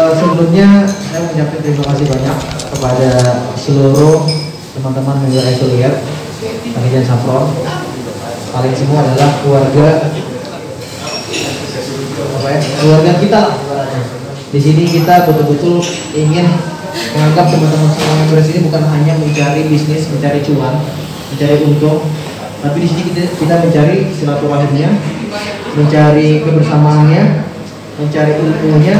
Sebelumnya saya mengucapkan terima kasih banyak kepada seluruh teman-teman member affiliate Panitia Saffron. Kalian semua adalah keluarga kita lah. Di sini kita betul-betul ingin menganggap teman-teman semua member ini bukan hanya mencari bisnis, mencari cuan, mencari untung, tapi di sini kita mencari silaturahimnya, mencari kebersamaannya, mencari ilmunya,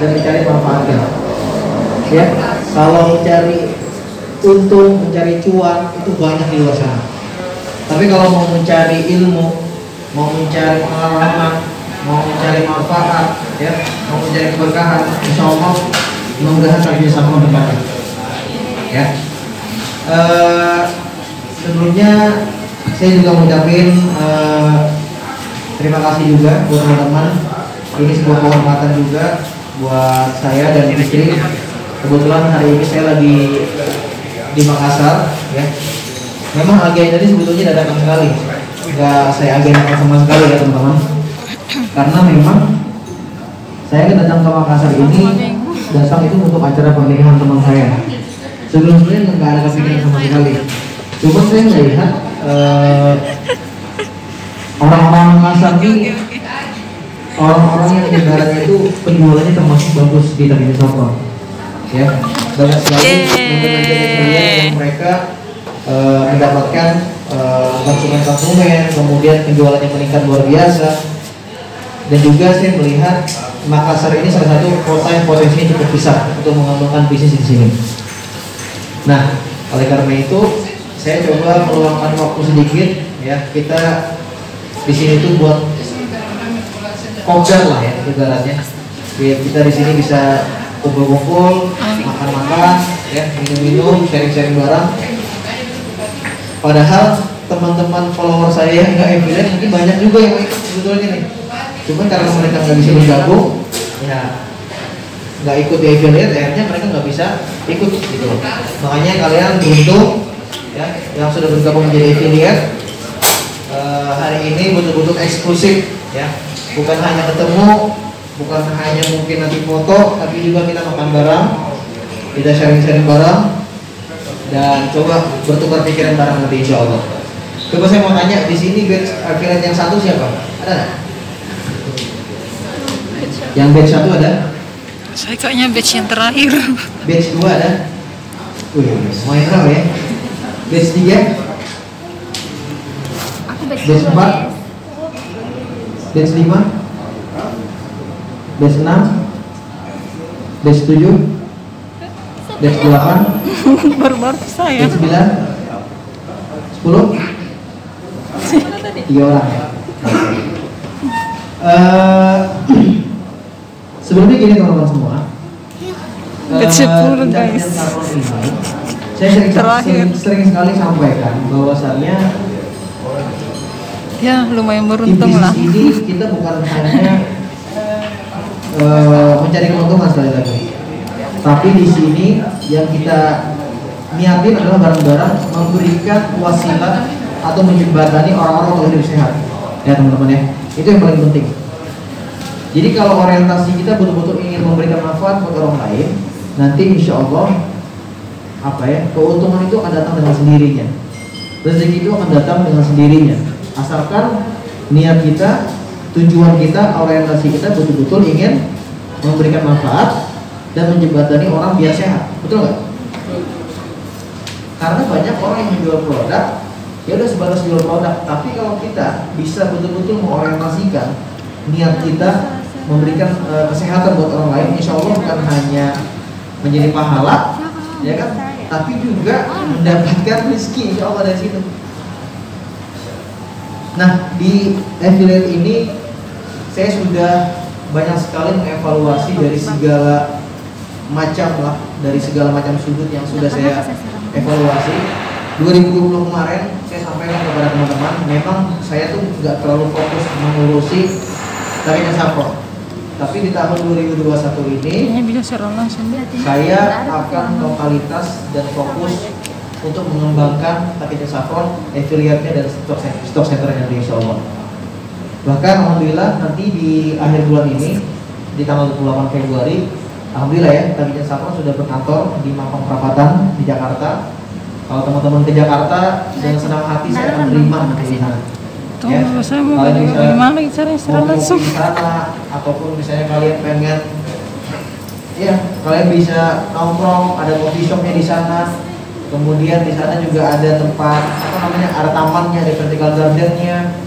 dan mencari manfaatnya. Ya, kalau mencari untung, mencari cuan itu banyak di luar sana. Tapi kalau mau mencari ilmu, mau mencari pengalaman, mau mencari manfaat, ya, mau mencari keberkahan, insya Allah mudah-mudahan kami bisa menempatkan. Ya, sebelumnya saya juga mengucapkan terima kasih juga buat teman-teman. Ini sebuah kehormatan juga buat saya dan istri. Kebetulan hari ini saya lagi di Makassar, ya. Memang agenda ini sebetulnya dadakan sekali, nggak saya agendakan sama sekali ya teman-teman. Karena memang saya datang ke Makassar ini datang itu untuk acara pernikahan teman saya. Sebelumnya nggak ada kepikiran sama sekali. Cuma saya melihat orang-orang Makassar ini orang-orang yang ibaratnya itu penjualannya termasuk bagus di Panitia Saffron. Ya, banyak sekali yang mereka mendapatkan konsumen, kemudian penjualannya meningkat luar biasa. Dan juga saya melihat Makassar ini salah satu kota yang potensinya cukup besar untuk mengembangkan bisnis di sini. Nah, oleh karena itu saya coba meluangkan waktu sedikit, ya, kita di sini tuh buat kogar lah ya ibaratnya. Biar kita di sini bisa kumpul-kumpul, makan-makan, ya, minum-minum, sharing-sharing barang. Padahal teman-teman follower saya yang nggak affiliate mungkin banyak juga yang ikut sebetulnya nih. Cuman karena mereka nggak bisa bergabung, ya nggak ikut di affiliate, akhirnya mereka nggak bisa ikut gitu. Makanya kalian beruntung, ya, yang sudah bergabung menjadi affiliate. Hari ini betul-betul eksklusif, ya. Bukan hanya ketemu, bukan hanya mungkin nanti foto, tapi juga kita makan bareng, kita sharing-sharing bareng, dan coba bertukar pikiran bareng nanti insya Allah. Coba saya mau tanya, di sini batch affiliate yang satu siapa? Ada nggak? Yang batch satu ada? Saya kayaknya batch yang terakhir. Batch 2 ada? Wih, semuanya tahu ya. Batch 3? Batch 4? Batch 5? Batch 6? Batch 7? Batch 8? Baru-baru saya. Batch 9? 10? 3 orang ya. Sebelumnya gini teman-teman semua. Batch 10 guys. Saya sering sekali sampaikan bahwasannya ya lumayan beruntung lah. Ini kita bukan hanya mencari keuntungan sekali lagi, tapi di sini yang kita niatin adalah barang-barang memberikan wasilah atau menjembatani orang-orang untuk hidup sehat, ya teman-teman ya. Itu yang paling penting. Jadi kalau orientasi kita betul-betul ingin memberikan manfaat buat orang lain, nanti insya Allah keuntungan itu akan datang dengan sendirinya, rezeki itu akan datang dengan sendirinya, asalkan niat kita, tujuan kita, orientasi kita betul-betul ingin memberikan manfaat dan menjembatani orang biar sehat, betul nggak? Karena banyak orang yang menjual produk, ya udah sebatas jual produk, tapi kalau kita bisa betul-betul mengorientasikan niat kita memberikan kesehatan buat orang lain, insya Allah bukan hanya menjadi pahala, ya kan, tapi juga mendapatkan rezeki insya Allah dari situ. Nah, di affiliate ini saya sudah banyak sekali mengevaluasi dari segala macam lah, dari segala macam sudut yang sudah saya evaluasi. 2020 kemarin saya sampaikan kepada teman-teman, memang saya tuh nggak terlalu fokus mengurusi Panitia Saffron. Tapi di tahun 2021 ini saya akan totalitas dan fokus untuk mengembangkan Panitia Saffron, affiliate-nya dan stok centernya insya Allah. Bahkan alhamdulillah nanti di akhir bulan ini, di tanggal 28 Februari, Alhamdulillah ya, Taginya Saffron sudah berkantor di Mampang Perapatan di Jakarta. Kalau teman-teman ke Jakarta dengan senang hati saya akan terima nanti di sana. Ya, saya mau kalian bisa gimana caranya secara langsung di sana, ataupun misalnya kalian pengen, ya kalian bisa nongkrong, ada coffee shopnya di sana. Kemudian di sana juga ada tempat apa namanya, ada tamannya, ada vertical gardennya.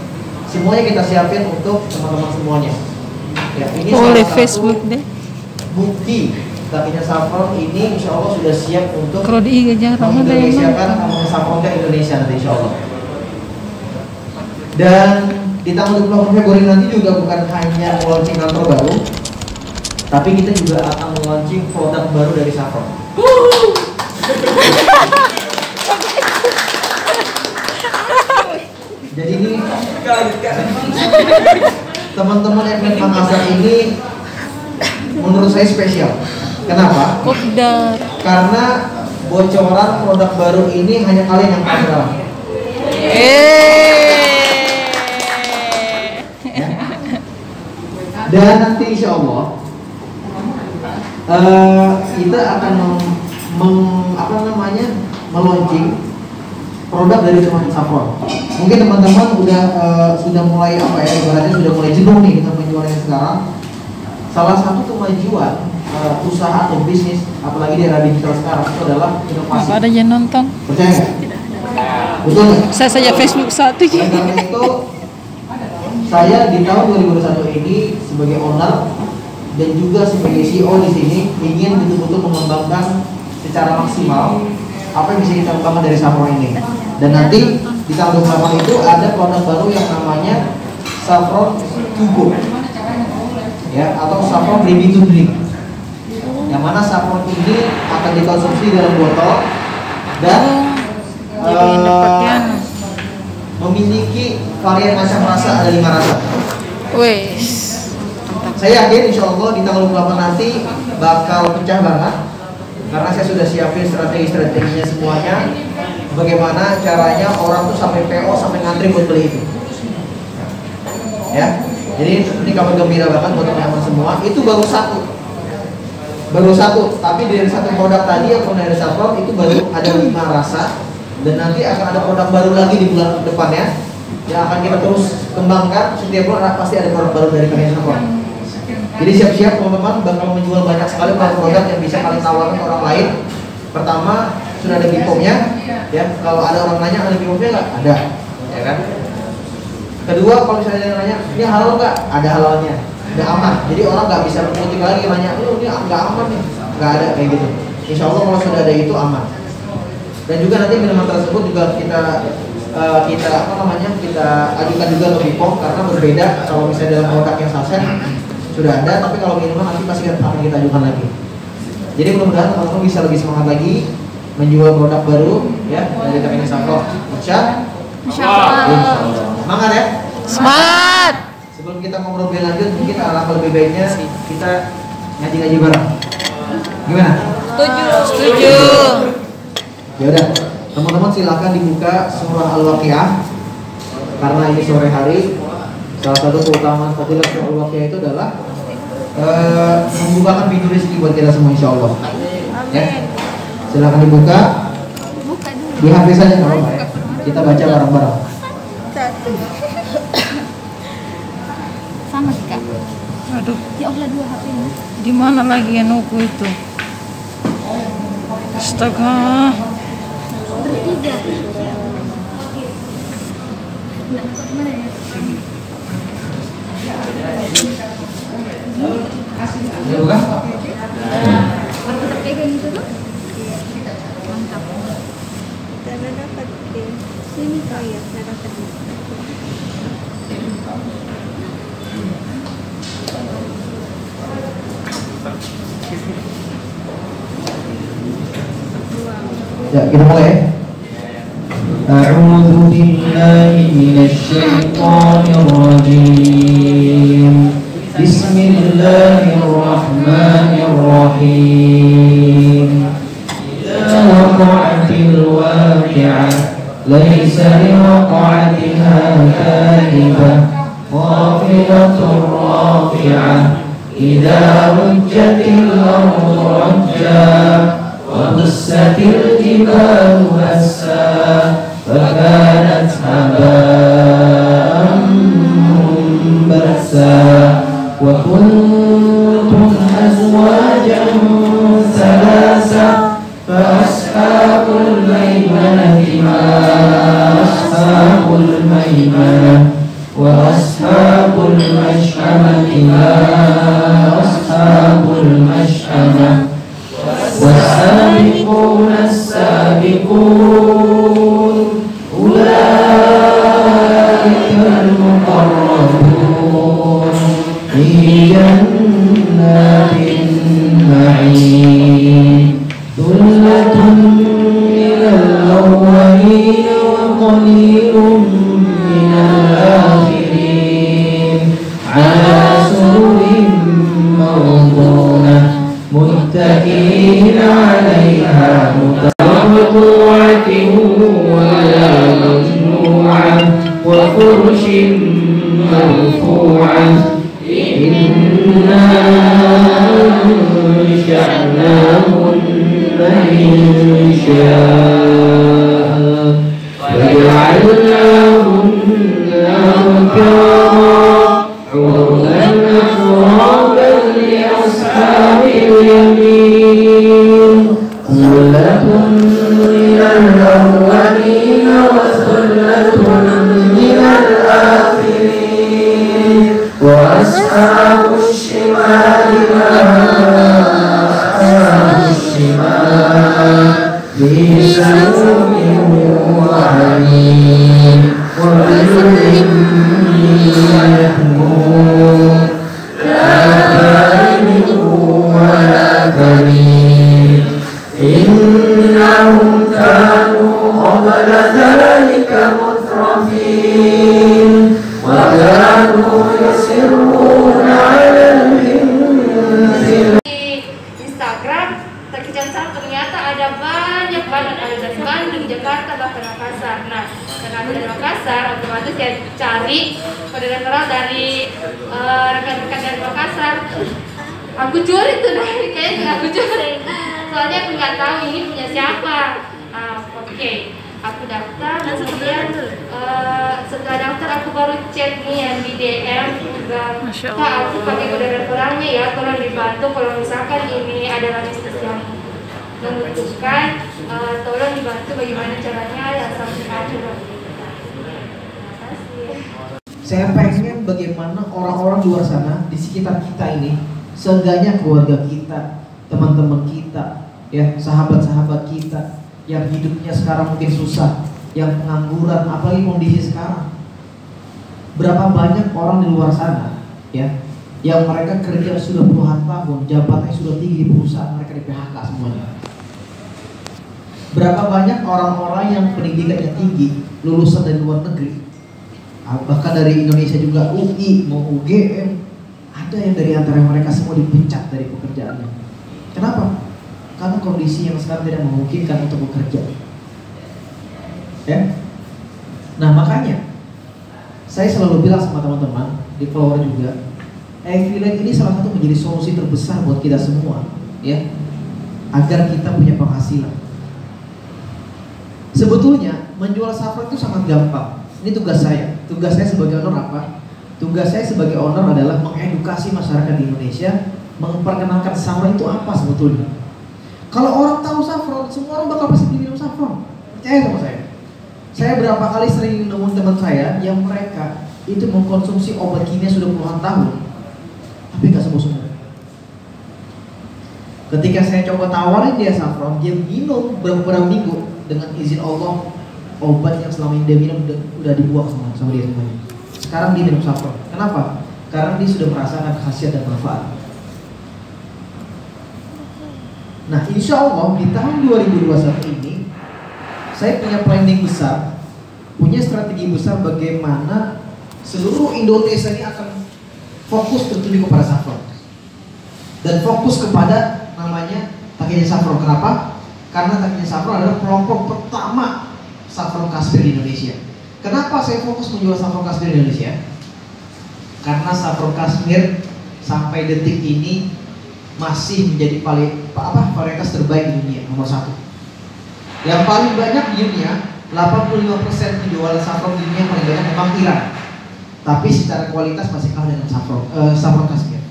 Semuanya kita siapin untuk teman-teman semuanya. Ya, ini oleh salah Facebook satu deh. bukti Taginya Saffron ini insya Allah sudah siap untuk Kalau di IG jarang ada yang mengindonesiakan Taginya Saffron ke Indonesia nanti insya Allah. Dan di tanggal 28 Februari nanti juga bukan hanya launching kantor baru, tapi kita juga akan launching produk baru dari Saffron. Jadi ini teman-teman Admin Makassar ini menurut saya spesial. Kenapa? Kopdar. Karena bocoran produk baru ini hanya kalian yang tahu. Ya. Dan nanti insya Allah kita akan meluncing produk dari teman Saffron. Mungkin teman-teman sudah mulai ibaratnya sudah mulai jenuh nih kita menjualnya sekarang. Salah satu kemajuan usaha atau bisnis, apalagi di era digital sekarang, itu adalah inovasi. Apa ada yang nonton? Percaya nggak? Betul nggak? Saya saja Facebook satu. Dan karena itu saya di tahun 2021 ini sebagai owner dan juga sebagai CEO di sini ingin betul-betul mengembangkan secara maksimal apa yang bisa kita kembangkan dari Saffron ini. Dan nanti di tahun 28 itu ada produk baru yang namanya Saffron To Go, ya, atau Saffron Ready to Drink. Yang mana Saffron ini akan dikonsumsi dalam botol dan memiliki varian macam rasa, ada 5 rasa. Wes. Saya yakin insya Allah di tanggal 28 nanti bakal pecah banget, karena saya sudah siapin strategi-strateginya semuanya. Bagaimana caranya orang tuh sampai PO, sampai ngantri buat beli itu. Ya, jadi ini kabar gembira banget buat teman-teman semua. Itu baru satu, tapi dari satu produk tadi yang dari Saffron itu baru ada 5 rasa. Dan nanti akan ada produk baru lagi di bulan depannya yang akan kita terus kembangkan. Setiap bulan pasti ada produk baru dari Taginya Saffron. Jadi siap-siap teman-teman, bakal menjual banyak sekali produk yang bisa kalian tawarkan ke orang lain. Pertama, sudah ada BPOM-nya, ya. Kalau ada orang nanya ada BPOM-nya nggak? Ada, ya kan? Kedua, kalau misalnya ada yang nanya, ini halal nggak? Ada halalnya, udah aman. Jadi orang nggak bisa mengutip lagi nanya, oh ini nggak aman nih, nggak ada kayak gitu. Insya Allah kalau sudah ada itu aman. Dan juga nanti minuman tersebut juga kita ajukan juga ke BPOM, karena berbeda kalau misalnya dalam produk yang saset sudah ada, tapi kalau minuman nanti pasti akan kita ajukan lagi. Jadi mudah-mudahan teman-teman bisa lebih semangat lagi menjual produk baru, ya, dari Taginya Saffron. Insya Allah. Semangat ya. Semangat. Sebelum kita ngobrol lebih lanjut, mungkin alangkah lebih baiknya kita ngaji-ngaji bareng. Gimana? Setuju. Ya udah, teman-teman silakan dibuka surah Al-Waqiah, karena ini sore hari. Salah satu keutamaan fadilah surah Al-Waqiah itu adalah membukakan pintu rezeki buat kita semua insya Allah. Ya, silakan dibuka. Di HP saja nggak apa-apa ya. Kita baca bareng-bareng. Sama sih Kak. Aduh, Ya Allah 2 HP ini. di mana lagi yang nuku itu? Astaga. Bertiga. Nah, mana ya? Ya buka. Kita pegang itu tuh. Mantap. Tidak dapat deh. Sini kau ya, tidak dapat. Ya, kita mulai ya. A'udzu billahi minasy syaithanir rajim. Bismillahirrahmanirrahim. Idza waqa'atil waqi'ah laysa liwaqa'atiha kadhibah khafidatur rafi'ah إذا رجت الأرض رجا وبست الجبال بسا فكانت هباء منبثا وكنتم أزواجا ثلاثا فأصحاب الميمنة ما أصحاب الميمنة وأصحاب المشأمة ما أصحاب المشأمة والسابقون السابقون أولئك المقربون في جنات النعيم ثلة من الأولين وقليل من الآخرين على سرر موضونة متكئين عليها متقطعة ولا ممنوعة وفرش مرفوعة إنا أنشأناهن إنشاء فجعلناهن أبكارا عربا أترابا لأصحاب اليمين ثلة من الأولين وثلة من الآخرين وأصحاب الشمال ما أصحاب الشمال في سموم وحميم وظل يحموم لا بارد ولا كريم إنهم كانوا قبل ذلك مترفين وكانوا يصرون على الحنث. Di Instagram terkesan ternyata ada banyak banget, ada dari Bandung, Jakarta, bahkan Makassar. Nah, karena ada dari Makassar, otomatis saya cari kode referral dari rekan-rekan dari Makassar. Aku curi tuh, kayaknya aku curi. Soalnya aku nggak tahu ini punya siapa. Oke. Aku daftar, kemudian setelah daftar aku baru chat nih yang di DM juga. Kak, aku pakai kode referralnya ya, tolong dibantu kalau misalkan ini adalah bisnis yang membutuhkan, tolong dibantu bagaimana caranya yang sampai aku. Saya pengen bagaimana orang-orang luar sana di sekitar kita ini, seenggaknya keluarga kita, teman-teman kita, ya sahabat-sahabat kita yang hidupnya sekarang mungkin susah, yang pengangguran, apalagi kondisi sekarang. Berapa banyak orang di luar sana, ya, yang mereka kerja sudah puluhan tahun, jabatannya sudah tinggi di perusahaan, mereka di PHK semuanya. Berapa banyak orang-orang yang pendidikannya tinggi, lulusan dari luar negeri, bahkan dari Indonesia juga, UI, mau UGM, ada yang dari antara mereka semua dipecat dari pekerjaannya. Kenapa? Karena kondisi yang sekarang tidak memungkinkan untuk bekerja. Ya. Nah makanya saya selalu bilang sama teman-teman di follower juga, affiliate ini salah satu menjadi solusi terbesar buat kita semua, ya, agar kita punya penghasilan. Sebetulnya menjual saffron itu sangat gampang. Ini tugas saya. Tugas saya sebagai owner apa? Tugas saya sebagai owner adalah mengedukasi masyarakat di Indonesia, memperkenalkan saffron itu apa sebetulnya. Kalau orang tahu saffron, semua orang bakal pasti minum saffron. Percaya sama saya. Saya berapa kali sering nemuin teman saya yang mereka itu mengkonsumsi obat kimia sudah puluhan tahun, tapi nggak sembuh-sembuh. Ketika saya coba tawarin dia saffron, dia minum beberapa minggu, dengan izin Allah obat yang selama ini dia minum udah dibuang sama dia semuanya. Sekarang dia minum saffron. Kenapa? Karena dia sudah merasakan khasiat dan manfaat. Nah, insya Allah di tahun 2021 ini saya punya planning besar, punya strategi besar bagaimana seluruh Indonesia ini akan fokus tentunya kepada saffron dan fokus kepada namanya Takiyah Saffron. Kenapa? Karena Takiyah Saffron adalah kelompok pertama saffron Kashmir di Indonesia. Kenapa saya fokus menjual saffron Kashmir di Indonesia? Karena saffron Kashmir sampai detik ini masih menjadi varietas terbaik di dunia, nomor 1. Yang paling banyak di dunia, 85% penjualan saffron di dunia paling banyak memang Iran. Tapi secara kualitas masih kalah dengan saffron Kashmir.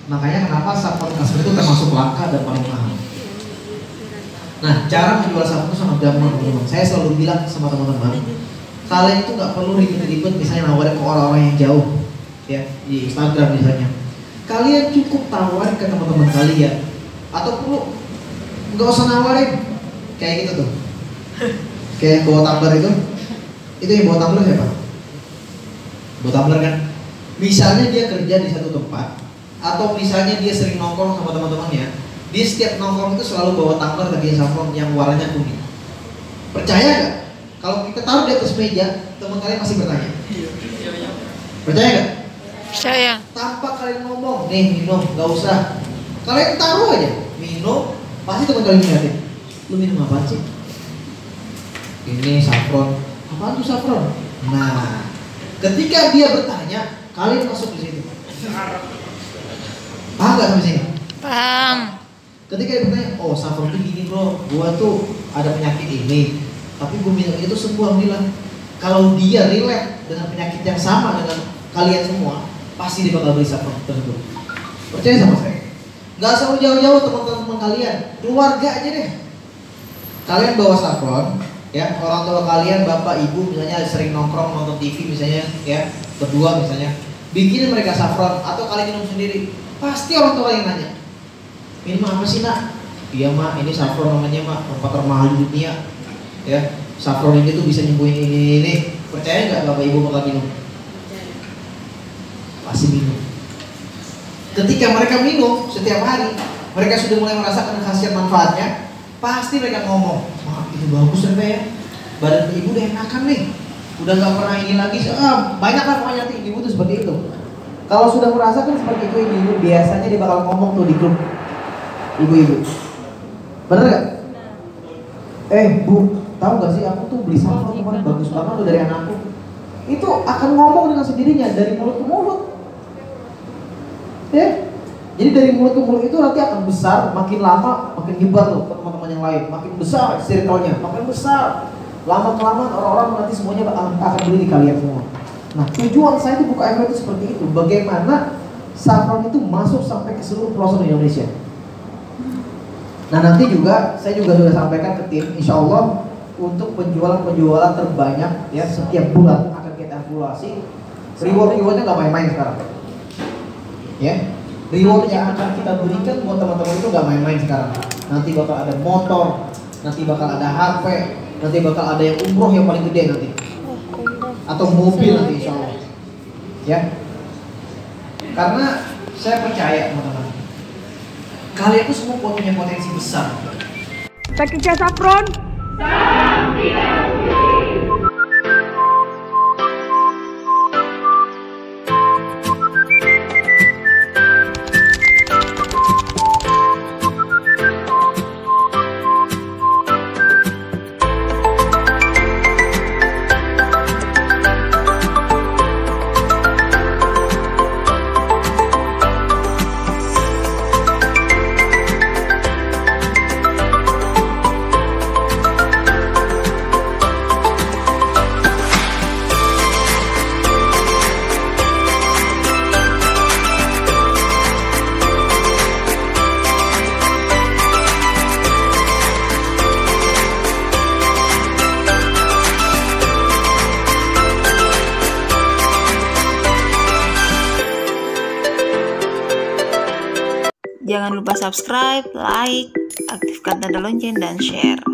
Makanya kenapa saffron Kashmir itu termasuk langka dan paling mahal. Nah, cara menjual saffron itu sangat gampang, teman-teman. Saya selalu bilang sama teman-teman, kalian itu nggak perlu ribet-ribet misalnya nawarin ke orang-orang yang jauh, ya di Instagram misalnya. Kalian cukup tawarin ke teman-teman kalian, atau perlu nggak usah nawarin, kayak gitu tuh, kayak bawa tumbler itu yang bawa tumbler siapa? Bawa tumbler kan? Misalnya dia kerja di satu tempat, atau misalnya dia sering nongkrong sama teman-temannya, dia setiap nongkrong itu selalu bawa tumbler lagi saffron yang warnanya kuning. Percaya nggak? Kalau kita taruh di atas meja, teman kalian masih bertanya. Percaya nggak? Percaya. Tanpa kalian ngomong, nih minum, nggak usah. Kalian taruh aja, minum, pasti teman kalian ngeliatin. Lu minum apa sih? Ini saffron. Apaan tuh saffron? Nah, ketika dia bertanya, kalian masuk di situ. Paham nggak sampai sini? Paham. Ketika dia bertanya, oh saffron itu gini bro, gua tuh ada penyakit ini, tapi gue minum itu sembuh alhamdulillah. Kalau dia relate dengan penyakit yang sama dengan kalian semua, pasti dia bakal beli saffron tersebut. Percaya sama saya. Gak usah jauh-jauh teman-teman kalian, keluarga aja deh. Kalian bawa saffron, ya orang tua kalian, bapak ibu misalnya sering nongkrong nonton TV misalnya, ya berdua misalnya, bikinin mereka saffron atau kalian minum sendiri. Pasti orang tua yang nanya, minum apa sih nak? Iya mak, ini saffron namanya mak, tempat termahal di dunia. Ya, saffron ini tuh bisa nyembuhin ini. Percaya nggak bapak ibu bakal minum? Pasti minum. Ketika mereka minum setiap hari, mereka sudah mulai merasakan khasiat manfaatnya. Pasti mereka ngomong, mak itu bagus ya, badan ibu udah enakan nih, udah nggak pernah ini lagi. Banyak kan pokoknya nanti ibu tuh seperti itu. Kalau sudah merasakan seperti itu ibu, biasanya dia bakal ngomong tuh di grup ibu-ibu. Bener nggak? Bu, tahu gak sih aku tuh beli saffron kemarin bagus banget tuh dari anakku. Itu akan ngomong dengan sendirinya dari mulut ke mulut. Ya, jadi dari mulut ke mulut itu nanti akan besar, makin lama makin nyebar loh ke teman-teman yang lain, makin besar circle-nya, makin besar. Lama-kelamaan orang-orang nanti semuanya akan beli di kalian semua. Nah, tujuan saya itu buka FB itu seperti itu. Bagaimana saffron itu masuk sampai ke seluruh pelosok Indonesia. Nah nanti juga saya juga sudah sampaikan ke tim, insya Allah untuk penjualan terbanyak ya setiap bulan akan kita evaluasi. Rewardnya nggak main-main sekarang. Ya, reward yang akan kita berikan buat teman-teman itu nggak main-main sekarang. Nanti bakal ada motor, nanti bakal ada HP, nanti bakal ada yang umroh yang paling gede nanti, atau mobil nanti insya Allah. Ya, karena saya percaya teman-teman, kalian itu semua punya potensi besar. Pakai saffron. Jangan lupa subscribe, like, aktifkan tanda lonceng, dan share.